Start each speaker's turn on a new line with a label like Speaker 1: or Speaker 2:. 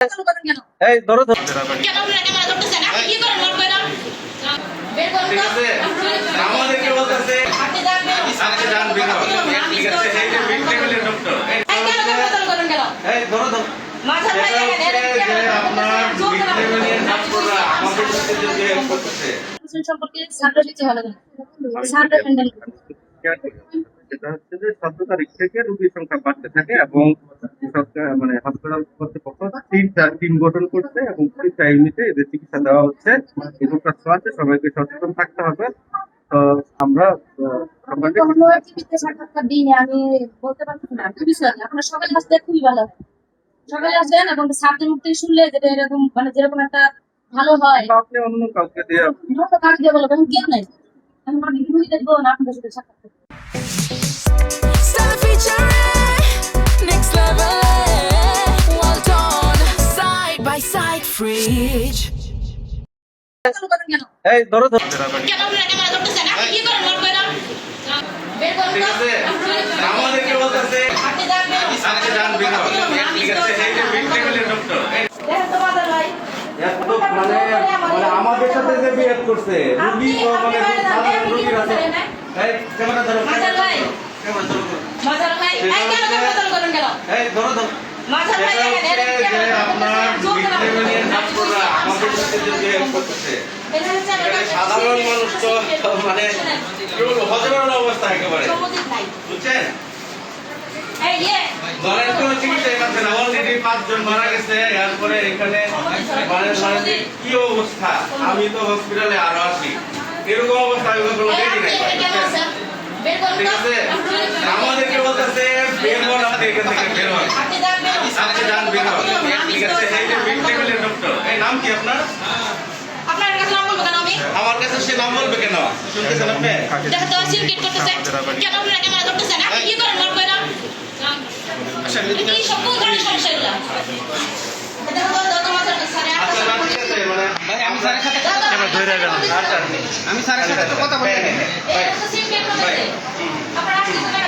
Speaker 1: এই ধরো ধরো।
Speaker 2: কেন আপনারা ক্যামেরা ধরতেছেন? আপনি কি করেন নোট কইরা? বের করুন তো।
Speaker 3: আমাদেরকে বলতেছে
Speaker 2: আপনি যান বের করুন।
Speaker 3: আজকে যান বের করুন। ঠিক আছে, এই যে মিড লেভেলের ডক্টর
Speaker 2: এই কেন কথা করেন কেন?
Speaker 1: এই ধরো ধরো।
Speaker 2: মাঝার ভাই এখানে
Speaker 3: যে আপনার মিড লেভেলের ডক্টররা আমাদের সাথে যে হেল্প করতেছে
Speaker 2: সম্পর্কে ছাত্র শিক্ষা ভালো না। ছাত্র হ্যান্ডেল
Speaker 1: সেটা হচ্ছে যে 17 তারিখ থেকে রোগীর সংখ্যা বাড়তে থাকে এবং সরকার মানে হাসপাতাল কর্তৃপক্ষ টিম গঠন করছে এবং প্রতিটা ইউনিটে এদের চিকিৎসা দেওয়া হচ্ছে। এই রোগটা ছড়াচ্ছে, সবাইকে সচেতন থাকতে হবে। তো আমরা সবাইকে
Speaker 2: সাক্ষাৎকার দিনে আমি বলতে পারছি না বিষয় আপনার সকালে আসতে খুবই ভালো হয়। সকালে আসবেন এবং ছাত্র মুখ থেকে শুনলে যেটা এরকম মানে যেরকম একটা ভালো হয়
Speaker 1: আপনি অন্য কাউকে দিয়ে
Speaker 2: তো কাজ দিয়ে বলবো এখন কেউ নাই আমি মানে ঘুরে দেখবো না আপনাদের সাথে সাক্ষাৎকার
Speaker 4: Stella featuring next level. Well done, side by side, fridge.
Speaker 1: এই ধরো ধরো।
Speaker 2: কেন আপনারা ক্যামেরা ধরতেছেন? আপনি কি করেন নোট কইরা? বের করুন
Speaker 3: ঠিক
Speaker 2: তো।
Speaker 3: আছে, আমাদেরকে বলতেছে
Speaker 2: আপনি যান বের করুন।
Speaker 3: আজকে যান বের করুন। ঠিক আছে, এই যে মিড লেভেলের ডক্টর
Speaker 2: দেখেন তো মাদার ভাই
Speaker 3: মানে আমাদের সাথে যে বিহেভ করছে রোগী মানে সাধারণ রোগীর আছে এই ক্যামেরা ধরো
Speaker 2: মাদার ভাই
Speaker 3: ক্যামেরা ধরো
Speaker 2: মাদার ভাই এই কেন কথা করেন কেন?
Speaker 1: এই ধরো ধরো।
Speaker 2: মাদার ভাই
Speaker 3: সেটা হচ্ছে
Speaker 2: এখানে
Speaker 3: যে আপনার মিড লেভেলের ডক্টররা আমাদের সাথে যে বিহেভ করতেছে এখানে সাধারণ মানুষ তো মানে কি বলবো হজমের অবস্থা একেবারে বুঝছেন
Speaker 2: এই ইয়ে
Speaker 3: ধরেন কোনো চিকিৎসা পাচ্ছে না অলরেডি 5 জন মারা গেছে এরপরে এখানে মানে যে কি অবস্থা আমি তো হসপিটালে আরো আছি এরকম অবস্থা আমি কখনো দেখি নাই
Speaker 2: বের করুন
Speaker 3: ঠিক আছে আমাদেরকে বলতেছে বের হন আপনি এখান থেকে বের হন
Speaker 2: আপনি যান বের করুন।
Speaker 3: আজকে যান বের হন ঠিক আছে এই যে মিড লেভেলের ডক্টর এই নাম কি আপনার
Speaker 2: আপনার কাছে নাম বলবো কেন আমি?
Speaker 3: আমার কাছে সে নাম বলবে কেন শুনতেছেন আপনি
Speaker 2: দেখো তো সিনকেট করতেছে কেন আপনারা ক্যামেরা ধরতেছেন? আপনি কি করেন নোট কইরা? কি সব কোন ধরনের সমস্যা এগুলা? দেখো তো তোমার স্যারে
Speaker 3: আচ্ছা না, ঠিক আছে মানে
Speaker 5: আমি স্যারের সাথে
Speaker 3: আচ্ছা
Speaker 5: আমি স্যারের সাথে কথা বলি
Speaker 3: ভাই
Speaker 2: সিনকেট করতেছে আপনারা আসতেছেন কেন?